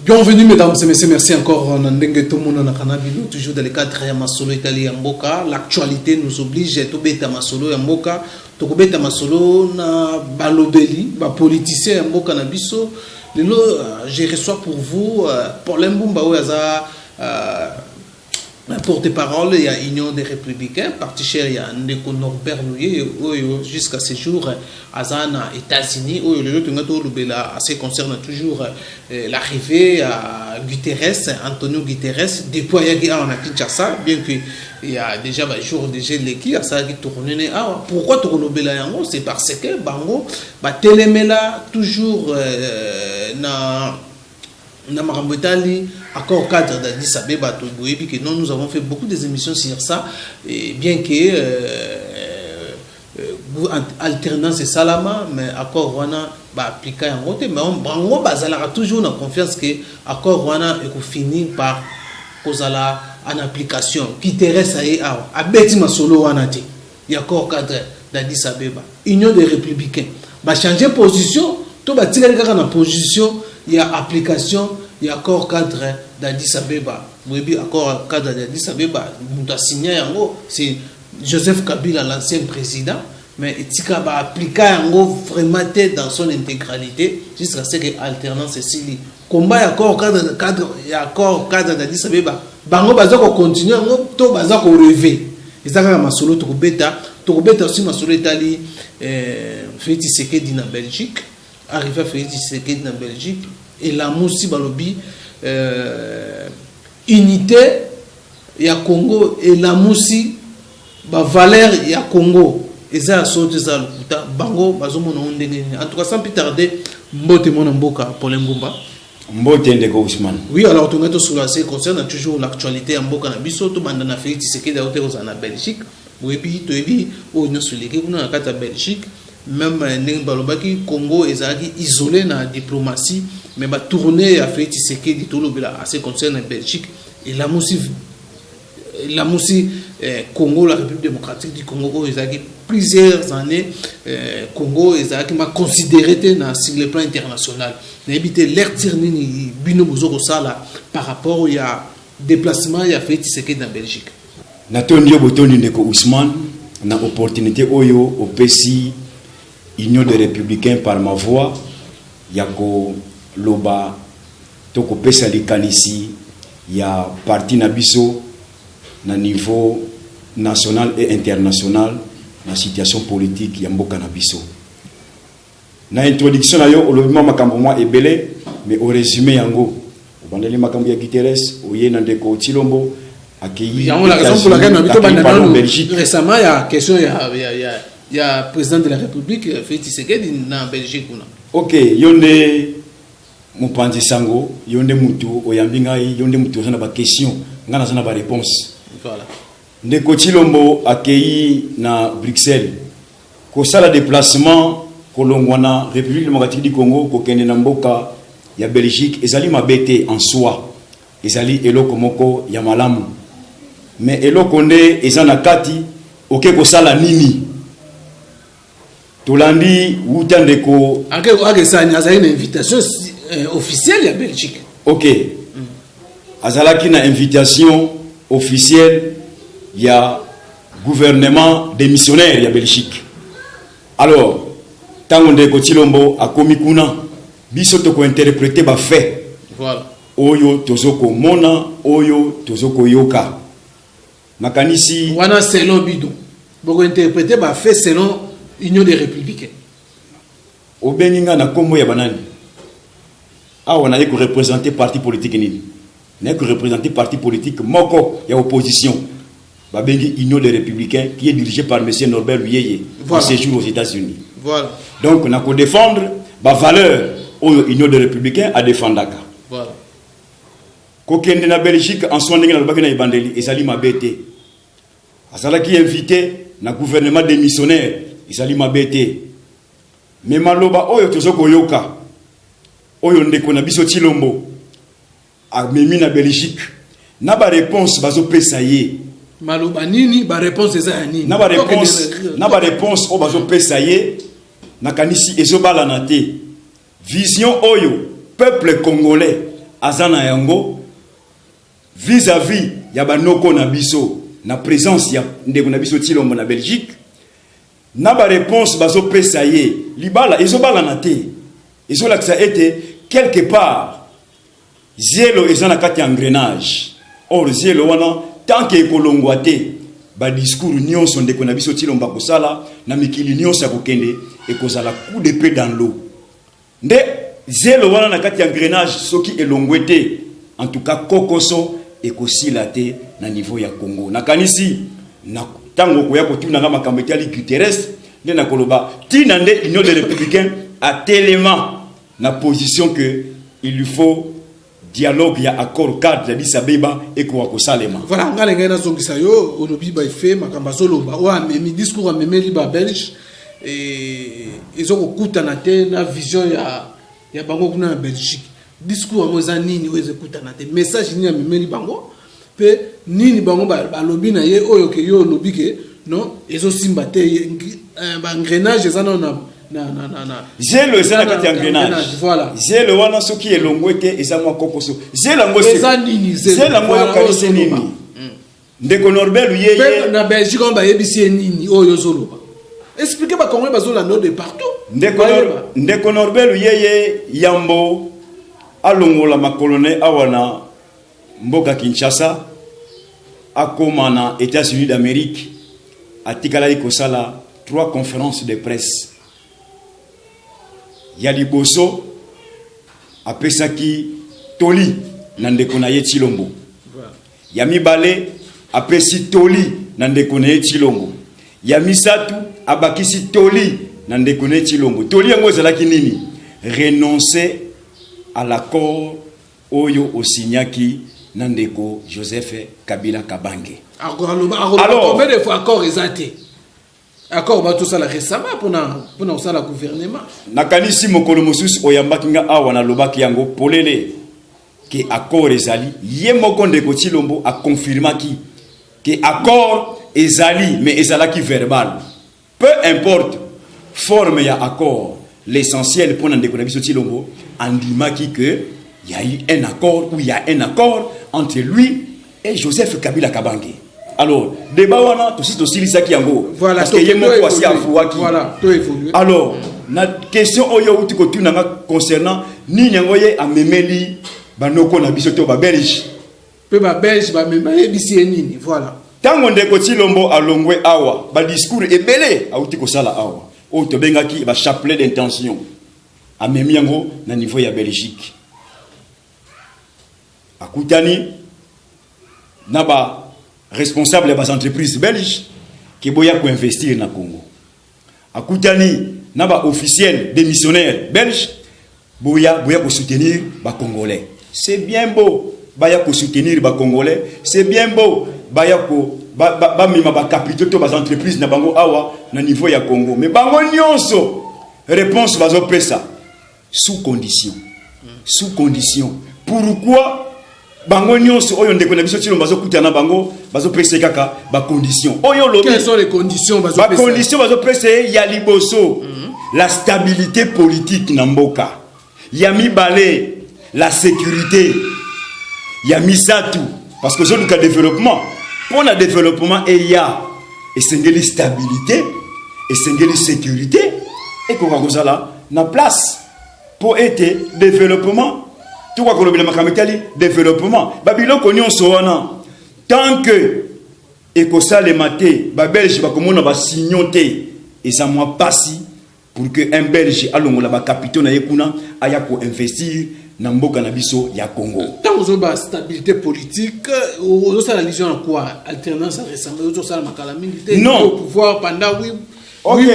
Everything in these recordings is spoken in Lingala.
Bienvenue mesdames et messieurs, merci encore toujours dans le cadre de Masolo Italie Yamboka. L'actualité nous oblige tout beta Masolo Yamboka, tout beta Masolo na balobeli, ba politicien Yamboka na biso. Lelo je reçois pour vous pour l'embumba oyaza porte-parole, il y a Union des Républicains, parti cher, il y a Ndeko Norbert Louye, jusqu'à ce jour, Azana, États-Unis, assez concerne toujours l'arrivée à Guterres, Antonio Guterres, déployé en Kinshasa, bien qu'il y a déjà un jour déjà l'équipe, ça qui tourne. Pourquoi tourne Yango? C'est parce que Bango, Télémela, toujours accord cadre d'Addis Abeba, nous avons fait beaucoup d'émissions sur ça, et bien que alternance et salama, mais accord wana appliqué en côté, mais on a toujours la confiance que accord wana est fini par kozala en application qui intéresse à Betima Solo wana ti y accord cadre d'Addis Abeba, Union des Républicains, changer position, tout na position. Il y a application, il y a accord cadre d'Addis Abeba. Oui, accord cadre d'Addis Abeba. C'est Joseph Kabila, l'ancien président, mais il a appliqué vraiment dans son intégralité jusqu'à ce que l'alternance est si. Combat accord cadre d'Addis Abeba. Bango bazako continue, to bazako rêver. Et ça va masolo to beta aussi masolo Italie Félix Tshisekedi na Belgique. Arrivé à Félix Tshisekedi en Belgique et la Moussi Balobi unité ya Congo et la Moussi valeur ya Congo et ça sorti ça le bango bazomona ondenge en tout cas sans plus tarder mbote mona mboka pour l'embumba mbote ndeko Ousmane. Oui, alors tout notre sur la concerne toujours l'actualité en mboka na biso to banda na Félix Tshisekedi en Belgique oui puis to ebi o no sur les kuna na Belgique. Même Balobaki Congo est isolé dans la diplomatie, mais va tourner à Félix Tshisekedi tout le assez concerne la Belgique et la Moussi Congo, la République démocratique du Congo, ils ont plusieurs années Congo ils ont considéré sur le plan international. N'habiter l'air tirni bino bozoko sala par rapport au déplacement il y a Félix Tshisekedi en Belgique. Natondio botoni ndeko Ousmane na opportunité oyo au PCI Union des Républicains par ma voix, Yako Loba, Toko Pesa Likanisi, ya parti Nabiso, na niveau national et international, na situation politique, Yamboka Nabiso. Na introduction na yo, au lobima makambo moi ebele, mais au résumé yango, au bandeli makambo ya Guterres, au yé nandeko Chilombo, accueilli. La raison pour laquelle nous avons Belgique. Récemment, il y a question, il y a le président de la République, Félix Tshisekedi, en Belgique. Ok, yonde Mopanzi Sango, yonde Moutou, Oyambinga, yonde Moutou, on a une question, on a une réponse. Voilà. Ndeko Chilombo accueilli na Bruxelles. Ko sala déplacement kolongwana République démocratique du Congo ko kende na mboka ya Belgique ezali mabete en soi. Ezali eloko moko ya malamu. Mais eloko nde ezana kati oke ko sala nini? Tolandi Wutandeko. Il une invitation officielle à Belgique. Ok. Azalaki na invitation officielle il y a gouvernement démissionnaire ya Belgique. Alors, tango ndeko Chilombo a komikuna biso to ko interpréter ba fait. Voilà. Oyo tozoko mona, oyo tozoko yoka. Makanisi wana selon bidon. Boko interpréter ba fait selon Union des Républicains. Au Beninga na kombo ya banani. Ah, on a que représenter parti politique nini. On a que représenter parti politique moko ya opposition. Babengi Union des Républicains qui est dirigé par monsieur Norbert Louye pour séjour aux États-Unis. Voilà. Donc on a que défendre ba valeur au Union des Républicains à défendre. Voilà. Kokende na Belgique en son na bakena ibandeli ezali mabete. Azala qui invité na gouvernement démissionnaire ezali mabete. Mais maloba oyo tozoko yoka. Oyo ndeko na biso Chilombo a memi na Belgique. Na ba réponse bazo pesa ye. Maloba nini ba réponse eza nini? Na ba réponse o bazo pesa ye na kanisi ezobala na te. Vision oyo peuple congolais azana yango vis-à-vis ya banoko na biso na présence ya ndeko na biso Tshilombo na Belgique na ba réponse bazo pesa ye libala ezobala na te ezolakisa ete quelque part zielo ezana kati engrenage or zielo wana tant que ekolongwa te ba discours nyonso ndeko na biso Tshilombo kosala na mikili nyonso ya kokende ekozala coup d'épée dans l'eau nde zielo wana na kati engrenage soki elongwete en tout cas kokoso ekosila te na niveau ya Congo nakanisi na tango koya kotuna nga makambo etali Guterres nde na koloba tina nde Union des Républicains a tellement na position que il lui faut dialogue ya accord cadre d'Addis Abeba et kwa kosalema voilà ngale ngena zongisa yo olobi ba ife makamba zoloba wa memi discours amemeli ba Belge et ezoko kutana te na vision ya bango kuna na Belgique discours amoza nini weze kutana te message ni amemeli bango pe nini bango ba lobi na ye oyo ke yo lobi ke non ezo simba te ba engrenage ezana na zelo ezana kati engrenage voilà zelo wana soki elongwete ezamwa kokoso zelo ngo eza nini zelo ngo kalise nini ndeko Norbert yeye na Belgique on ba yebisi nini oyo zoloba expliquer ba Congolais bazola no de partout ndeko Norbert yeye yambo alongola makolone awana mboka Kinshasa akoma na États-Unis d'Amérique atikala ikosala 3 conférences de presse ya liboso apesaki toli na ndeko na ye Tshilombo ya mibale apesi toli na ndeko na ye Tshilombo ya misatu abakisi toli na ndeko na ye Tshilombo toli yango ezalaki nini renoncer à l'accord oyo osignaki na ndeko Joseph Kabila Kabange alors combien de fois accord ezate accord ba tout ça la récemment pour ça la gouvernement nakanisi mokolo mosusu oyambaki nga awa na lobaki yango polele que accord ezali ye moko ndeko Tshilombo a confirmaki que accord ezali mais ezalaki verbal peu importe forme ya accord l'essentiel pour ndeko na biso Tshilombo andimaki que il y a eu un accord ou il y a un accord entre lui et Joseph Kabila Kabange. Alors, débat wana to si to silisaki yango voilà, parce que yemo ko asi afuaki. Voilà, to évoluer. Alors, na question oyo uti ko tuna concernant ni nyango ye amemeli banoko na biso to ba Belge. Pe ba Belge ba mema ebisi nini, voilà. Tango ndeko Tshilombo alongwe awa, ba discours ebele auti ko sala awa. O to bengaki ba chapelet d'intention. Amemi yango na niveau ya Belgique. Akutani naba responsable des entreprises belges qui boya ko investir na Congo. Akutani naba officiel des missionnaires belges boya ko soutenir ba Congolais. C'est bien beau baya ko soutenir ba Congolais, c'est bien beau baya ko ba mima ba capitaux to ba entreprises na bango awa na niveau ya Congo. Mais bango nyonso réponse bazo pesa sous condition. Sous condition. Pourquoi bango nyonso oyo ndeko na biso Tshilombo bazo kutana bango bazo pesa kaka ba conditions oyo lobi quelles sont les conditions bazo pesa ba conditions bazo pesa ya liboso la stabilité politique na mboka ya mibale la sécurité ya misatu parce que je nous développement pour le développement et ya esengeli stabilité esengeli sécurité et ko kozala na place pour être développement tout quoi que le développement babilo konyon soana tant que ekosa le maté ba belge ba komona ba signoté et ça moi passi pour que un belge alongola ba capitaux na yekuna aya ko investir na mboka na biso ya Congo tant que ba stabilité politique au ça la religion en quoi alternance récemment au ça la makala militaire non au pouvoir pendant 8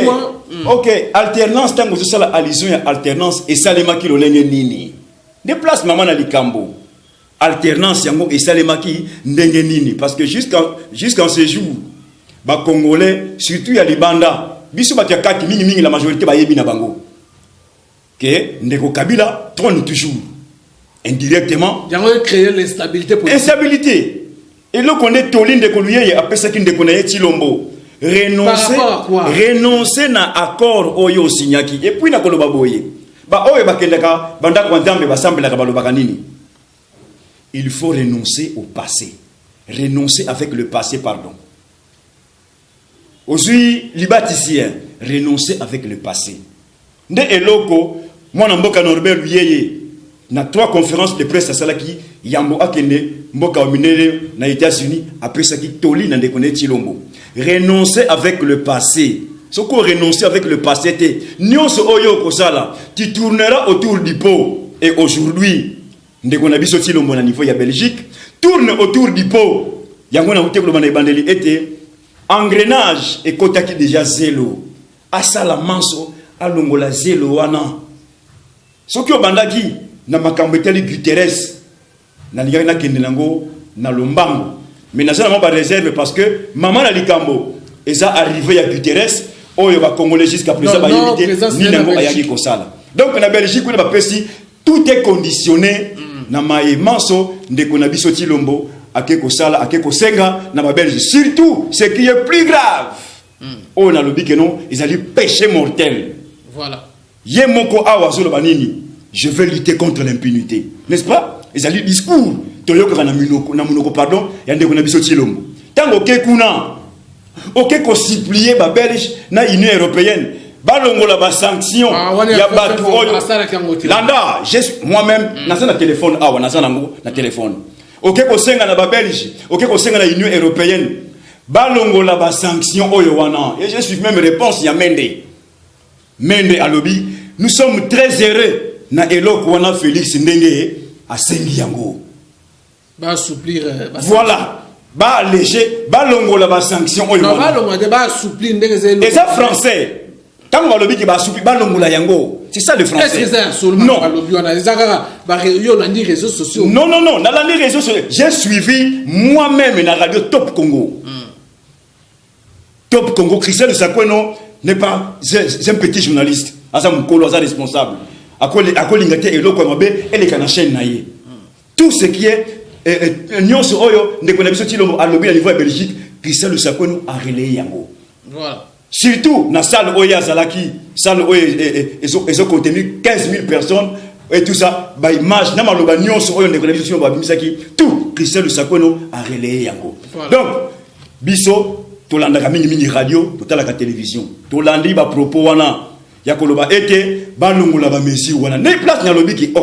mois OK alternance tant que ça la allusion ya alternance et ça le makilo lenge nini des places maman na likambo alternance yango esalemaki ndenge nini parce que jusqu'en ce jour ba Congolais surtout ya libanda biso batia kati mingi la majorité ba yebi na bango que ndeko Kabila trône toujours indirectement yango créer l'instabilité politique instabilité et là qu'on est toli ndeko luye apesa ki ndeko na ye Tshilombo renoncer na accord oyo signaki et puis na koloba boye ba oyo bakendaka banda kwa nzambe basambelaka balobaka nini il faut renoncer au passé. Renoncer avec le passé, pardon. Aujourd'hui, libaticien, renoncer avec le passé. Nde eloko, moi Mboka Norbert Luyeye, na 3 conférences de presse à Salaki, Yambo Akende, Mboka Ominere, na États-Unis, après ça qui toli na dekone Chilombo. Renoncer avec le passé. Ce qu'on renoncer avec le passé, nyonso oyo kosala, tu tourneras autour du pot. Et aujourd'hui, ndekona biso Chilombo na niveau ya Belgique, tourne autour du pot. Yango na utekolo na ibandeli était engrenage et kotaki déjà zélo. Asala manso alongola zélo wana. Soki obandaki na makambo etali Guterres na lingaki na kende nango na lombango. Mais na zana ba réserve parce que maman na likambo eza arrivé ya Guterres oyo ba congolais jusqu'à présent ba yimité ni nango ayaki kosala. Donc na Belgique on ba pesi tout est conditionné na maye manso ndeko na biso Chilombo akeko sala akeko senga na ba Belge, surtout ce qui est plus grave. On a le dit que non, ils allaient péché mortel. Voilà. Yemoko awazo banini, je vais lutter contre l'impunité. N'est-ce pas? Ils allaient discours. Toyoka na munoko pardon, yande ko na biso Chilombo. Tango kekuna. Okeko supplier ba Belge na Union européenne. Balongola ba sanction ya batu oyo. Landa, moi-même na téléphone awa na téléphone. Okeko senga na ba Belge, okeko senga na Union européenne. Balongola ba sanction oyo wana. Et je suis même réponse ya Mende alobi, nous sommes très heureux na eloko wana Félix Ndenge a sengi yango. Ba assouplir voilà. Ba alléger, balongola ba sanction oyo wana. Non, balongola ba assouplir Ndenge zelo. Et ça français. Tant qu'on alobi ki ba assouplir balongola yango. C'est ça le français. Est-ce que c'est absolument non. Alobi wana ezaka ba yo landi réseaux sociaux. Non, na landi réseaux sociaux. J'ai suivi moi-même na radio Top Congo. Top Congo, Christian Sakweno n'est pas un petit journaliste. Azam Kolo, Azam responsable. Akoli Ngate et Loko Mabe, elle est dans la chaîne naïe. Tout ce qui est Nyonso Oyo, ne connaît pas Chilombo, à l'objet à niveau Belgique, Christian Sakweno a relayé Yango. Voilà. Surtout, dans la salle Oya Zalaki, salle Oya, ils ont contenu 15 000 personnes et tout ça. Bah, image, Namaloba Nyonso Oyo, ne connaît pas Chilombo, tout, Christian Sakweno a relayé Yango. Donc, Bisso, tolanda mini radio totala ka télévision tolandi ba propos wana ya koloba ete balongola ba mesure wana ne place na lobi ki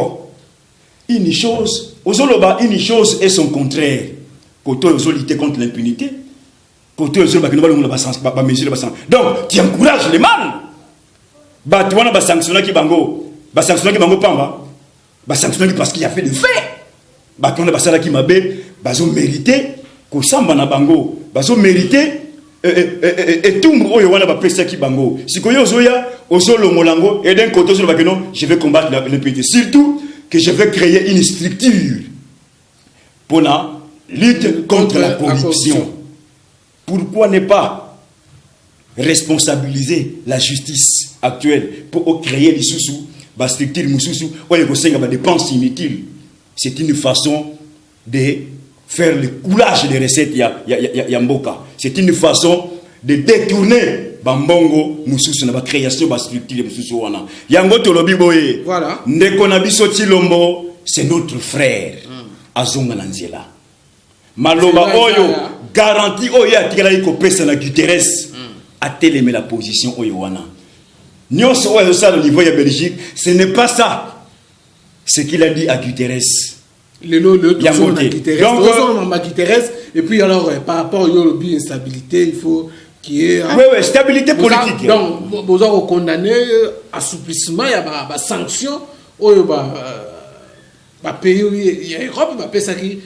une chose ozoloba une chose et son contraire koto lutter contre l'impunité koto ozoloba kino balongola ba mesure ba donc tu encourages les mal ba tu wana ba sanctionner ki bango pamba ba sanctionner parce qu'il y a fait de fait ba tona ba sala ki mabe bazo mériter ko samba na bango bazo mériter et tout oyo wana ba pesa ki bango sikoyo zoya osolongolango et d'un côté sur le bakeno je vais combattre l'impunité surtout que je vais créer une structure pour la lutte contre la corruption. Pourquoi ne pas responsabiliser la justice actuelle pour créer des sous ba structure mususu oyo ko senga ba dépenses inutiles? C'est une façon de faire le coulage des recettes ya mboka. C'est une façon de détourner bambongo mususu na ba création ba structure mususu wana. Yango tolobi boye. Voilà. Ndeko na biso Chilombo, c'est notre frère. Azonga na nzela. Maloba oyo garantie oyo atikala ko pesa na Guterres. A télémé la position oyo wana. Nyonso oyo ça au niveau ya Belgique, ce n'est pas ça. Ce qu'il a dit à Guterres. Donc, et puis alors par rapport à l'instabilité, il faut qu'il y ait oui, stabilité politique. Donc, vous avez condamné assouplissement, il y a des sanctions, il y a pays, il y a Europe, il y a pays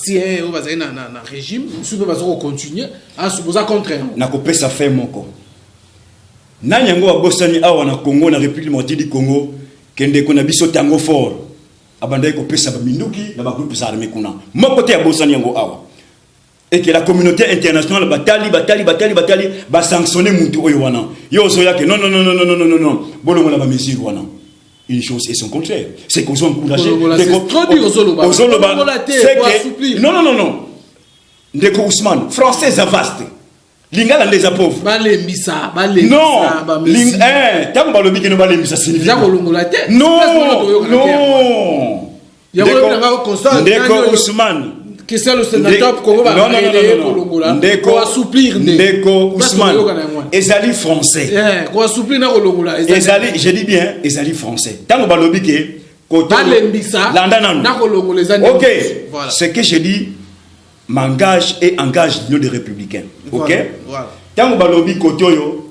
qui ancien régime, nous devons continuer à supposer contre nous. Na kopé ça fait moko. Nanyango a bosani awa na Congo na République démocratique du Congo. Kende kona biso tango fort abandai ko pesa ba minduki na ba groupe armé kuna moko te abosani yango awa et que la communauté internationale batali ba sanctionner mutu oyo wana yo zoya que non bolongo na ba mesure wana une chose et son contraire c'est qu'on soit encouragé non ndeko Ousmane français vaste Lingala les pauvres. Balembisa, Non, tant balobi que nous balembisa signifie. Non, non. Ndeko Ousmane. Que c'est le sénateur Congo va Ndeko assouplir Ndeko Ousmane. Ezali français. Ko assouplir na kolongola. Ezali, je dis bien, ezali français. Tant balobi que koto na kolongola ezali. OK. Ce que je dis m'engage et engage l'Union des Républicains. OK? Voilà. Tant balobi kotoyo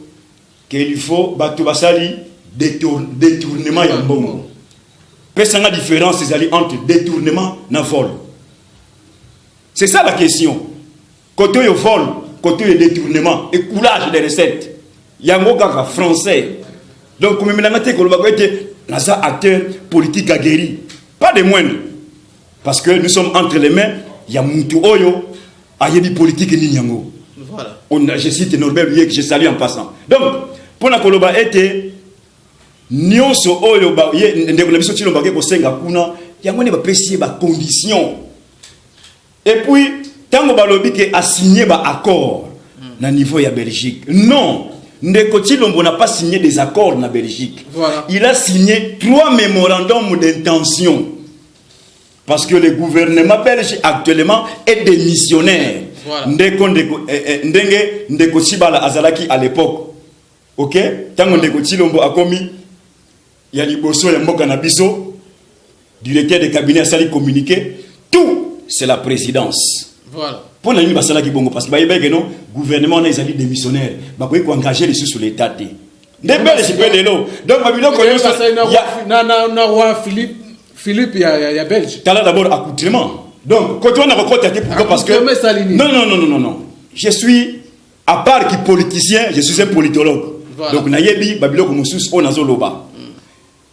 qu'il faut batu basali détournement ya mbongo. Pesanga différence ezali entre détournement na vol. C'est ça la question. Kotoyo vol, kotoyo détournement et coulage des recettes. Yango kaka français. Donc comme menangate ko lobako été naza acteur politique aguerri, pas de moindre. Parce que nous sommes entre les mains, il y a Moutou Oyo, Ayebi politique ni Nyango. Voilà. Je cite Norbert Lié que je salue en passant. Donc, pour la Koloba était Nyonso Oyo, ndeko na biso tilo mbake ko senga kuna, yango ne ba pesier ba condition. Et puis, tango balobi ke a signé ba accord na niveau ya Belgique. Non, ndeko Tshilombo n'a pas signé des accords na Belgique. Voilà. Il a signé 3 mémorandums d'intention. Parce que le gouvernement belge actuellement est démissionnaire. Voilà. Ndeko Chibala Azalaki à l'époque. OK? Tango ndeko Tshilombo a commis ya liboso ya mboka na biso, directeur de cabinet a sali communiqué, tout c'est la présidence. Voilà. Pour la ligne basala ki bongo parce que ba non gouvernement na ezali démissionnaire, ba ko engager les sous l'état té. Ndebele je peux lelo. Donc babilo ko na roi Philippe il y a Belge. T'as là d'abord accoutrement. Donc quand on a recoté pourquoi parce que non. Je suis à part qui politicien, je suis un politologue. Voilà. Donc nayebi babilo ko musus on azoloba.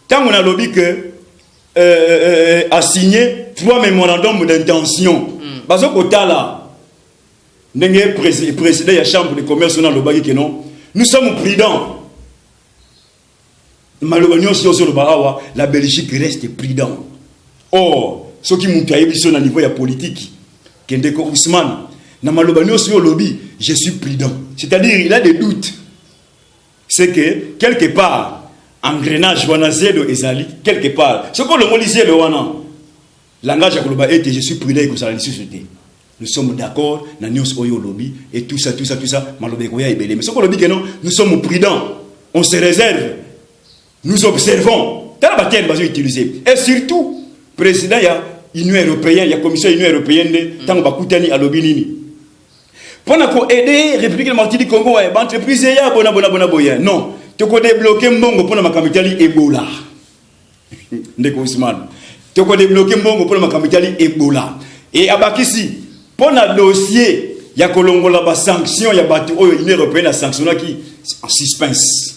Tant on a lobby que a signé 3 mémorandums d'intention. Bazo kota là. Ndenge président de la chambre de commerce on a lobby que non. Nous sommes prudents. La Belgique reste prudent. Or, ce qui m'a dit au niveau politique, Kendeko Ousmane, je suis prudent. C'est-à-dire, il a des doutes. C'est que, quelque part, engrenage, quelque part, ce que le mot disait, le langage est je suis prudent et que ça la société. Nous sommes d'accord, et tout ça, mais ce que le non, nous sommes prudents. On se réserve. Nous observons. Et surtout, président, il y a l'Union européenne, il y a la Commission de l'Union européenne, tant que Bakutani à l'Obinini. Pour aider la République de Martinique Congo, l'entreprise est là, non. Tu peux débloquer Mbongo pour la capitale Ebola. Ndeko Ousmane. Tu peux débloquer Mbongo pour la capitale Ebola. Et à Bakissi, pour le dossier, il y a la sanction, il y a l'Union européenne a sanctionné qui en suspense.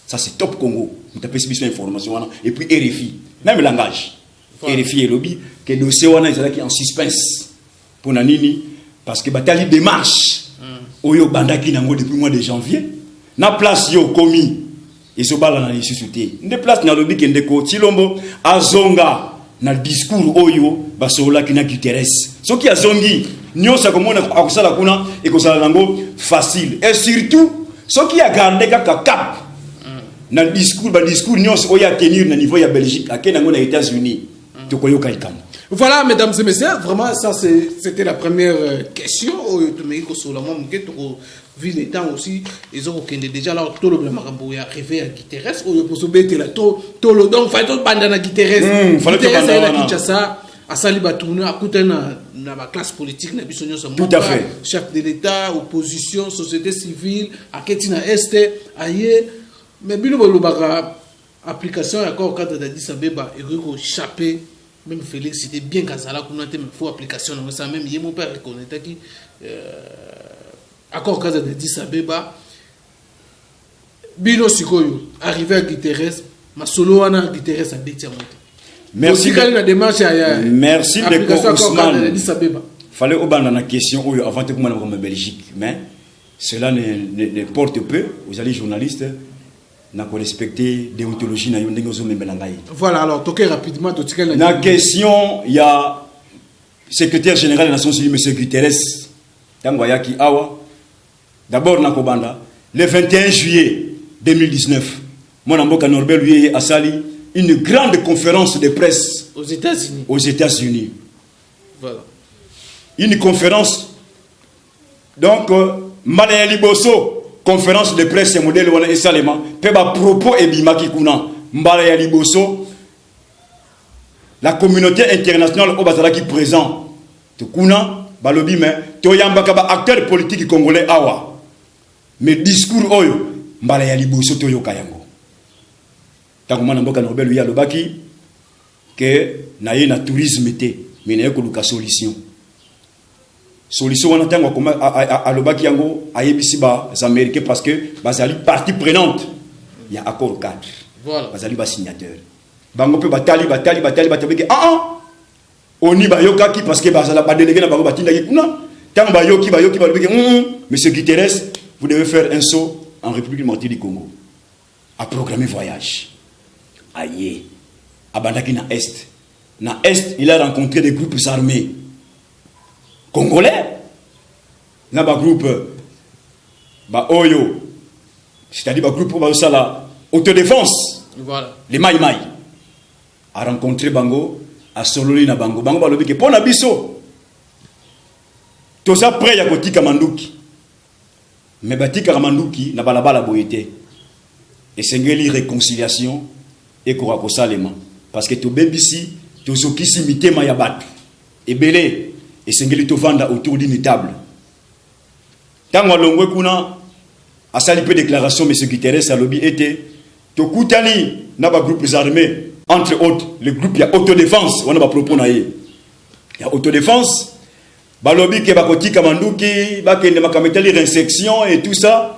Ça c'est top Congo. Nous avons plus d'informations. Et puis RFI. Même langage. Voilà. RFI et lobby. Que le dossier est en suspense. Pour Nanini. Parce que la démarche. Oyo Bandaki Nango depuis le mois de janvier. Na place yo commis. Et ce bal dans les sociétés. Des places dans le lobby qui est Tshilombo. Azonga. Dans le discours Oyo. Basola qui n'a qui intéresse. Ce qui a zongi. Nyon sa comme on a accusé la kuna. Et que ça lango facile. Et surtout. Ce qui a gardé cap. Dans le discours, nous avons tenir au niveau de la Belgique, à les États-Unis. Voilà, mesdames et messieurs, vraiment, ça c'était la première question. Vu les temps aussi, ils ont déjà là, tout le monde est arrivé à Guiterres, ou pour se mettre là, tout le monde, il fallait pas à Guiterres. Il fallait que ça, à Salibatourne, à côté de la classe politique, tout à fait. Chef de l'État, opposition, société civile, à Ketina Est, ailleurs. Mais bien l'application d'accord cadre d'Addis Abeba et échappé même Félix c'était bien Kazala qu'on a été faut application mais ça même hier mon père reconnaît qui accord cadre d'Addis Abeba Bino Sikoyo arrivé à Guterres ma solo ana Guterres a bétia monter. Merci la démarche merci de Ousmane d'Addis Abeba. Fallait au ban dans la question avant de comment en Belgique mais cela ne porte peu vous allez journalistes n'a pas respecté déontologie na yondengo zo membelangai. Voilà alors toquer rapidement la question il y a secrétaire général des Nations Unies monsieur Guterres tangoya ki awa D'abord Nakobanda, le 21 juillet 2019, mon amboka Norbert lui a sali une grande conférence de presse aux États-Unis. Aux États-Unis. Voilà. Une conférence, donc, Malaya Liboso, conférence de presse et modèle et Salema, peba propos et bimaki kuna, Malaya Liboso, la communauté internationale au Bazalaki présent, te kuna, balobi mais, toyamba ba acteur politique congolais awa, mais discours oyo, Malaya Liboso toyo kayango. Tant que mon amboka Nobel lui a le baki, que naye na tourisme té, mais naye ko luka solution. Solution on entend comme à le baki yango ayebisi ba les Américains parce que bazali partie prenante. Il y a accord cadre. Voilà. Bazali ba signateur. Bango pe batali ke oni ba yokaki parce que bazala ba délégué na bango batinda ki kuna. Tant ba yoki ba monsieur Guterres, vous devez faire un saut en République démocratique du Congo. À programmer voyage. Aïe. Abandaki na Est. Na Est, il a rencontré des groupes armés congolais. Na ba groupe ba Oyo. C'est-à-dire ba groupe ba sala autodéfense. Voilà. Les Maï Maï. A rencontré Bango à Sololi na Bango. Bango ba lobi ke pona biso. Tout ça prêt ya kotika manduki. Mais batika manduki na balabala boyete. Et sengeli réconciliation et korako salema parce que to bebisi to zokisi mitema ya batu ebele et sengeli to vanda autour d'une table tango longwe kuna asali peu déclaration monsieur Guterres alobi était to kutani na ba groupes armés entre autres le groupe ya autodéfense on a ba propos na ye ya autodéfense balobi ke bakotika manduki bakende makametali réinsection et tout ça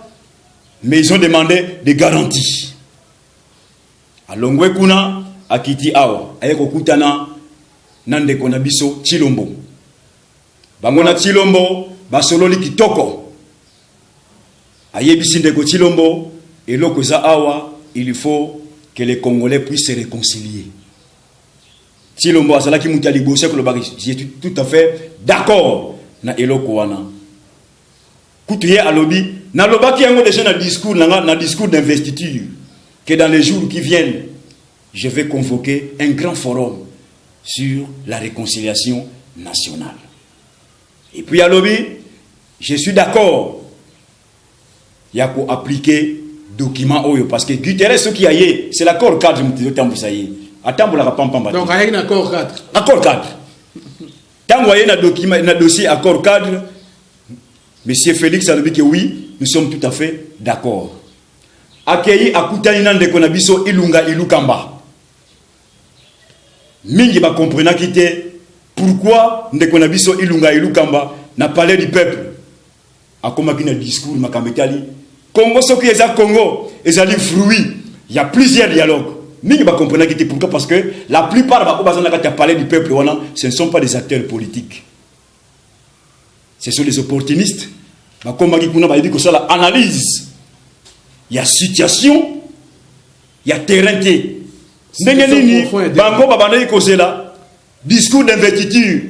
mais ils ont demandé des garanties. Alongwe kuna akiti awa ayeko kutana nande kona biso Chilombo. Bangona Chilombo basololi kitoko. Ayebisi ndeko Chilombo eloko za awa il faut que les Congolais puissent se réconcilier. Chilombo azalaki mutali bosse ko lobaki je suis tout à fait d'accord na eloko wana. Kutuye alobi na lobaki yango déjà na discours d'investiture que dans les jours qui viennent je vais convoquer un grand forum sur la réconciliation nationale. Et puis alobi je suis d'accord ya ko appliquer document oyo parce que Guterres ce qui aye c'est l'accord cadre de tambusaye atambola ka pamba. Donc aye un accord cadre. Accord cadre. Tango aye na document na dossier accord cadre. Monsieur Félix a dit que oui, nous sommes tout à fait d'accord. Accueilli à Koutani de Konabiso Ilunga Ilukamba. Mingi ba comprena quitté pourquoi Ndekonabiso Ilunga Ilukamba n'a parlé du peuple. A comme un discours Makametali. Congo ce qui est à Congo, ils ont fruit. Il y a plusieurs dialogues. Mingi ba comprena quitté pourquoi parce que la plupart ba Obazana qui a parlé du peuple, ce ne sont pas des acteurs politiques. Ce sont les opportunistes. Comme il dit que ça, l'analyse, il y a situation, il y a terrain. Discours d'investiture.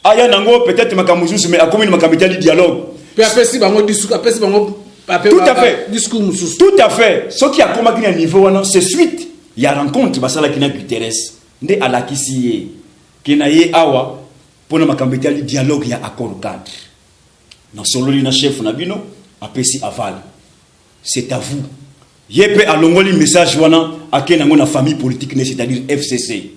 Aya nango peut-être makamuzusu mais akomi makamita dialogue. Puis après si bango discours après si bango tout à fait discours mususu. Tout à fait. Ce qui a commis à niveau c'est suite. Il y a rencontre basala kina Guterres. Nde alakisi ye kenaye awa pour makamita dialogue il y a accord cadre. Dans son na chef nabino apesi aval. C'est à vous. Yepe alongoli message wana akena ngona famille politique c'est-à-dire FCC.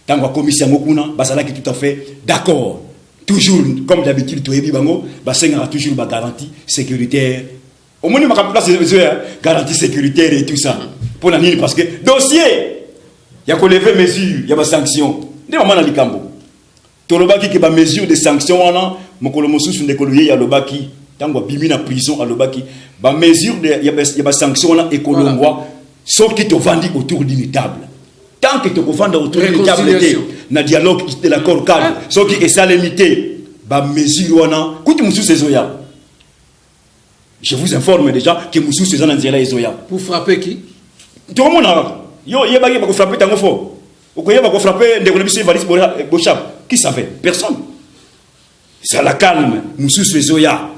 Tango commission ngokuna basala ki tout à fait d'accord. Toujours comme d'habitude to yebi bango basenga toujours ba garantie sécuritaire. Au moins ma place garantie sécuritaire et tout ça. Pour la nini parce que dossier ya ko lever mesure, ya ba sanction. Nde mama na likambo. Tolobaki ke ba mesure de sanction wana mokolo mosusu ndekoloye ya lobaki tango bimi na prison à lobaki ba mesure de ya ba sanction wana ekolongwa soki to vandi autour d'une table tant que to vanda autour d'une table na dialogue de l'accord cadre soki esa limité ba mesure wana kuti mosusu ezoya je vous informe déjà que mosusu ezana nzela ezoya pour frapper qui tout le monde yo yebaki ba ko frapper tango fo okoyeba ko frapper ndeko biso Evariste Bochap qui savait personne. C'est la calme, Moussous Ezoya.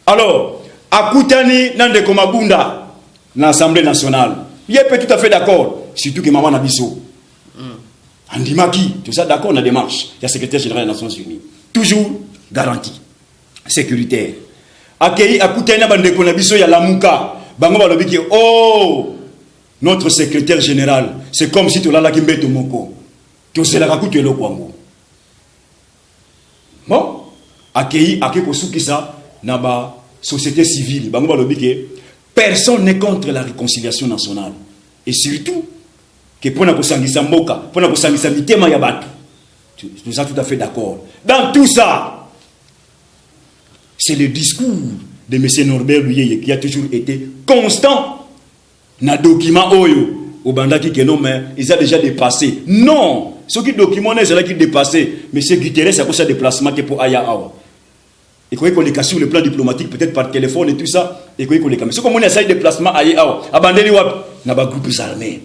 Alors, akutani nande komabunda na Assemblée nationale. Il est tout à fait d'accord, surtout que maman Nabiso. Andimaki, tout ça d'accord, on a démarche. Il y a secrétaire général des Nations Unies. Toujours garantie sécuritaire. Akei akutani na bande konabiso ya lamuka. Bango balobiki oh notre secrétaire général, c'est comme si tu l'as là qui mbete moko. Tu sais la kakutu elo kwango. Bon, akei akeko sukisa na ba société civile. Bango balobiki personne n'est contre la réconciliation nationale. Et surtout, que pour nous sangisa mboka, pour nous sangisa mitema ya batu. Nous sommes tout à fait d'accord. Dans tout ça, c'est le discours de M. Norbert Luyeye qui a toujours été constant dans le document Oyo. Au bandaki que non, mais ils ont déjà dépassé. Non! Ce qui document c'est là qui dépassé. M. Guterres a fait un déplacement pour Aya Awa. Et qu'on les casse sur le plan diplomatique, peut-être par téléphone et tout ça, et qu'on les casse. Ce qu'on a essayé de déplacement à Yao, à Bandeli Wap, n'a pas groupes armés.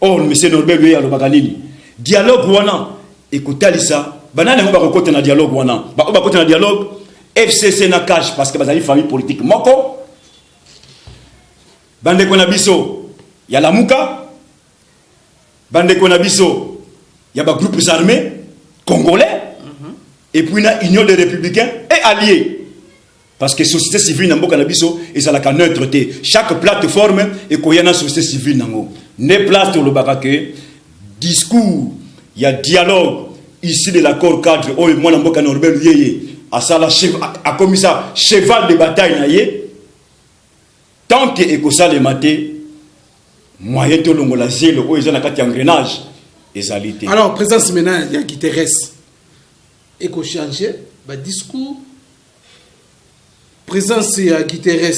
Or, M. Norbert Luyeye a le baganini. Dialogue wana, écoutez ça, banane on va rencontrer un dialogue wana. On va rencontrer un dialogue, FCC na cash, parce que c'est une famille politique. Moko, Bande Konabiso, il y a la Mouka, Bande Konabiso, il y a des groupes armés, congolais. Et puis, il y a l'Union des Républicains et alliés. Parce que la société civile n'a pas et la neutralité. Chaque plateforme est qu'il y a une société civile. Ne place sur le baraque, discours, il y a dialogue ici de l'accord cadre. Oh, moi, je suis Norbert Luyeye. A commis ça, cheval de bataille. Tant que ça les maté, moyen de l'ongola zélo, ils ont un engrenage. Alors, présence maintenant, il y a Guterres. Et qu'on change le discours. Présence à Guterres,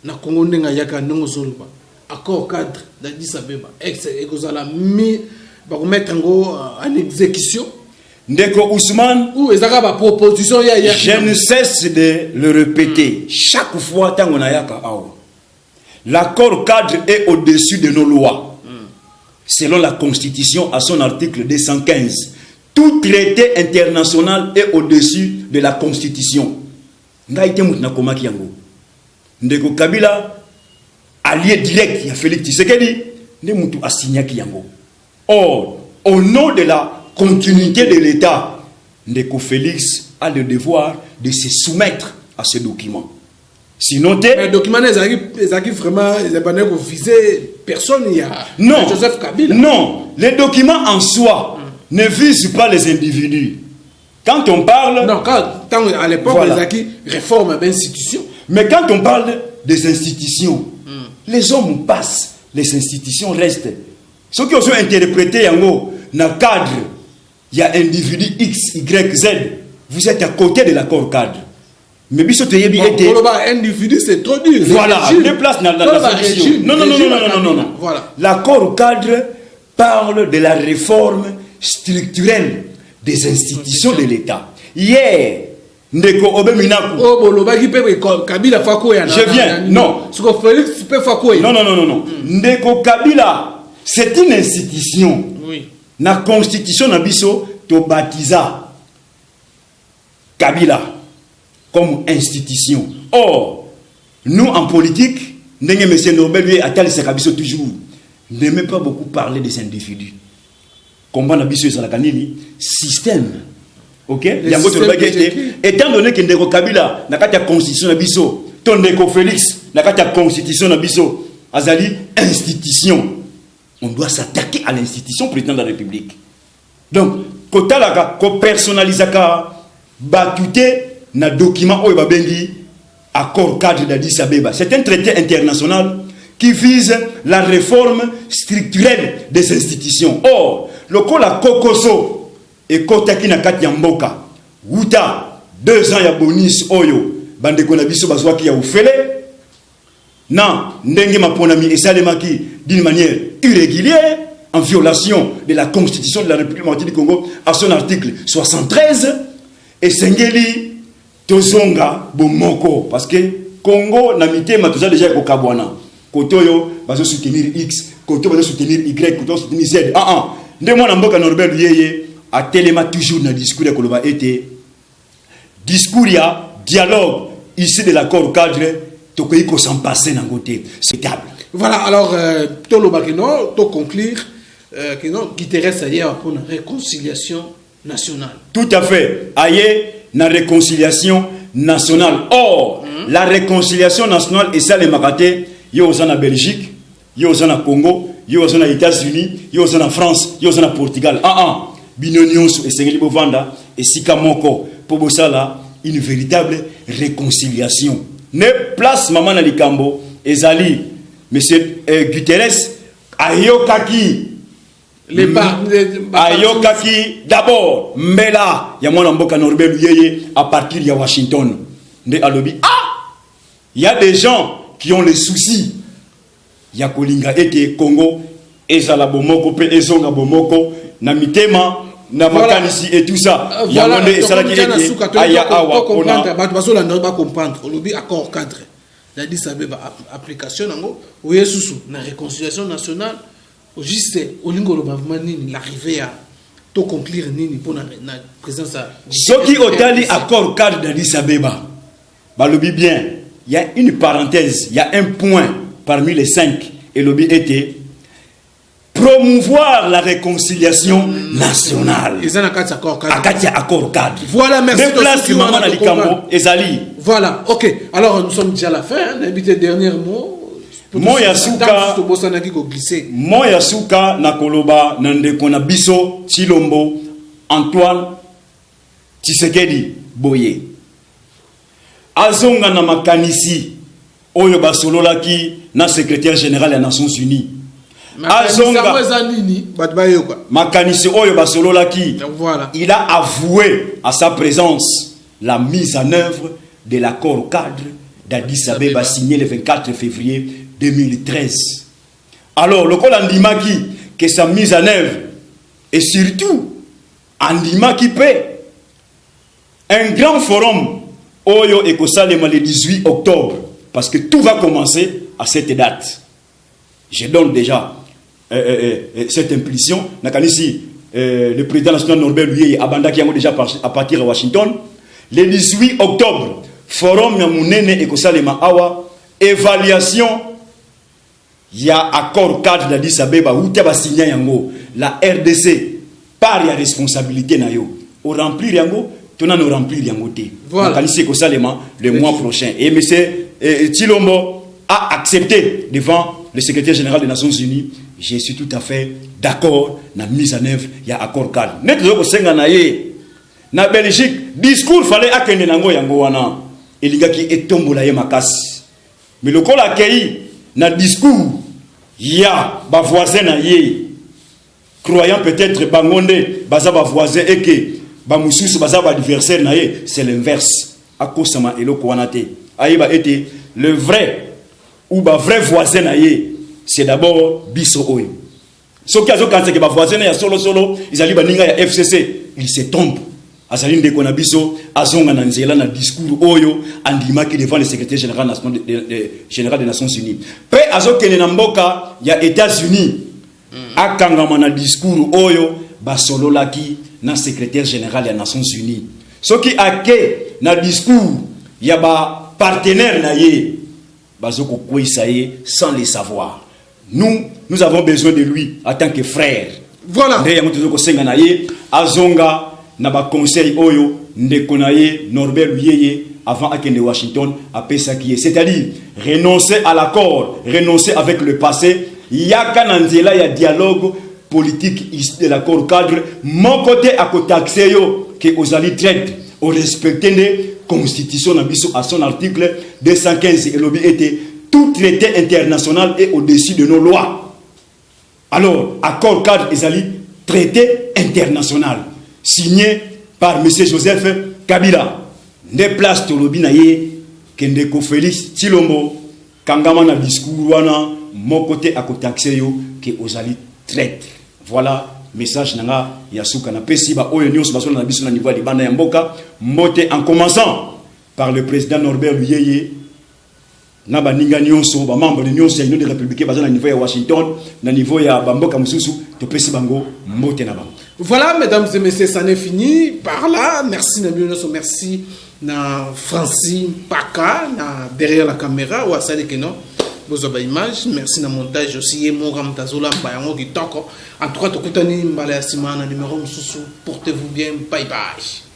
na Congo n'enga yaka n'engo zoluba. Accord cadre d'Addis Abeba. Et qu'on a mis, pour mettre en exécution. Ndeko Ousmane, ou ezaka ba proposition ya. Je ne cesse de le répéter. Chaque fois tant on a yaka awa. L'accord cadre est au-dessus de nos lois. Selon la Constitution à son article 215. Tout traité international est au-dessus de la Constitution. Ngaïté moutna komaki yango. Ndeko Kabila, allié direct, il y a Félix Tshisekedi, ne moutou a signé yango. Or, au nom de la continuité de l'État, Ndeko Félix a le devoir de se soumettre à ce document. Sinon, le document est vraiment viser personne. Il y a non, Joseph Kabila. Non, les documents en soi ne vise pas les individus. Quand on parle... Non, quand à l'époque, voilà. Les acquis réforment l'institution. Mais quand on parle des institutions, les hommes passent, les institutions restent. Ceux qui ont interprété en haut, dans le cadre, il y a individu X, Y, Z. Vous êtes à côté de l'accord cadre. Mais biso te yebi était... individu, c'est trop dur. Voilà, les places dans la solution. Non. Voilà. L'accord cadre parle de la réforme structurelle des institutions de l'État. Hier, Ndeko Obeminaku. Je viens. Non. Non. Ndeko Kabila, c'est une institution. Oui. La constitution Nabiso to baptisa Kabila comme institution. Or, nous en politique, Ndenge M. Norbert Luyeye a toujours n'aimait pas beaucoup parler des individus. Combat Nabiso et Salakanini, système. Ok? Étant donné que Ndeko Kabila n'a pas de constitution Nabiso, ton Ndeko Félix n'a pas de constitution Nabiso, Azali, institution. On doit s'attaquer à l'institution président de la République. Donc, quand on personnalise, batute na document oyo babengi accord cadre d'Addis Abeba. C'est un traité international qui vise la réforme structurelle des institutions. Or, le col à Kokoso et Kotaki na kati ya mboka. Wuta 2 ans ya bonus oyo bande ko na biso bazwaki ya ufele. Na ndenge maponami esalemaki d'une manière irrégulière en violation de la constitution de la République du Congo à son article 73 et Sengeli Tozonga Bomoko, parce que Congo n'a mitema tout ça déjà au Kabwana. Kotoyo va soutenir X, Koto va soutenir Y, Koto soutenir Z. De moi Namboka Norbert Luyeye a tellement toujours dans le discours de Koloba été discours ya dialogue ici de l'accord cadre tokoki ko s'en passer na côté c'est table. Voilà, alors tolo bakino to conclure que non Guterres ailleurs pour une réconciliation nationale. Tout à fait. Aye na réconciliation nationale. Or, la réconciliation nationale et ça les makaté, yo en Belgique, yo en Congo, yo en États-Unis, yo en France, yo en Portugal. Binonion et Sengeli Bovanda et Sikamoko pour bosala une véritable réconciliation. Ne place maman na likambo ezali monsieur Guterres ayokaki ayokaki d'abord mbela ya mwana mboka Norbert Luyeye à partir de Washington. Nde alobi il y a des gens qui ont les soucis ya kolinga ete Congo ezala bomoko pe ezonga bomoko na mitema na makanisi et tout ça. Il y a monde et ça qui est aya awa comprendre baso la ba comprendre olobi accord cadre la dit ça ba application nango oye susu na réconciliation nationale au juste au lingo lo bavement nini l'arrivée à to conclure nini pour na présence à ce qui otali accord cadre d'Addis Abeba balobi bien il y a une parenthèse il y a un point parmi les 5 et l'obi était promouvoir la réconciliation nationale. Ils ont accord cadre. Accord cadre. Voilà, merci. Voilà, ok. Alors nous sommes déjà à la fin. On a habité dernier mot. Moyasuka Nakoloba Nandekona Biso Chilombo Antoine Tshisekedi Boye. Azonga na makanisi oyo basololaki na secrétaire général des Nations Unies. Azonga makanisi oyo basololaki. Il a avoué à sa présence la mise en œuvre de l'accord cadre d'Addis Abeba signé le 24 février 2013. Alors, le col andimaki que sa mise en œuvre et surtout andimaki paie un grand forum oyo ekosalema le 18 octobre parce que tout va commencer à cette date. Je donne déjà cette impulsion. Nakanisi le président national Norbert Luyeye abanda qui a déjà à partir de Washington le 18 octobre forum ya munene ekosalema awa évaluation il y a accord cadre d'Addis Abeba où tu vas signer yango la RDC par la responsabilité na yo au remplir yango tona no remplir yango té voilà kanisi ko salema le mois prochain et monsieur Tshilombo a accepté devant le secrétaire général des Nations Unies. Je suis tout à fait d'accord na mise en œuvre il y a accord cadre net ko senga na ye na Belgique discours fallait akende nango yango wana elingaki etombola ye makasi mais le col accueilli na discours ya ba voisin na ye croyant peut-être bangonde baza ba voisin et que ba mususu baza ba adversaire na ye c'est l'inverse akosama eloko wana te ayeba été le vrai ou ba vrai voisin na ye c'est d'abord biso oyo soki azo kanse ke ba voisin ya solo ils ali baninga ya FCC il se trompe azali ndeko na biso azonga na nzela na discours oyo andimaki devant le secrétaire général général des Nations Unies pe azokene na mboka ya États-Unis akangama na discours oyo basololaki na secrétaire général des Nations Unies soki ake na discours ya ba partenaire na ye bazoko kwisa ye sans le savoir. Nous avons besoin de lui en tant que frère. Voilà. Ndeya mutu zoko senga na ye azonga na ba conseil oyo ndeko na ye Norbert Luyeye avant akende Washington apesa qui est, c'est-à-dire renoncer à l'accord, renoncer avec le passé, yaka na nzela ya dialogue politique issu de l'accord cadre, mon côté à côté yo que ozali traite au respecter les constitutions na biso à son article 215 et lobby était tout traité international est au-dessus de nos lois. Alors accord cadre ezali traité international signé par M. Joseph Kabila. Ne place to lobby na ye Kendeko Félix Tshilombo kangama na discours wana mon côté à côté yo que ozali traite. Voilà message nanga yasuka na pesi ba oyo nyos baso na biso na niveau de banda ya mboka mbote en commençant par le président Norbert Luyeye na baninga nyonso ba membre de nyonso ya Union des Républicains baza na niveau ya Washington na niveau ya bamboka mususu to pesi bango mbote na bango. Voilà mesdames et messieurs, ça n'est fini par là. Merci Nabil, merci na Francine Paka na derrière la caméra ou asali que non vous avez image. Merci na montage aussi et mon ramtazola bayango kitoko. En tout cas tokutani mbala ya simana numéro mususu. Portez-vous bien, bye bye.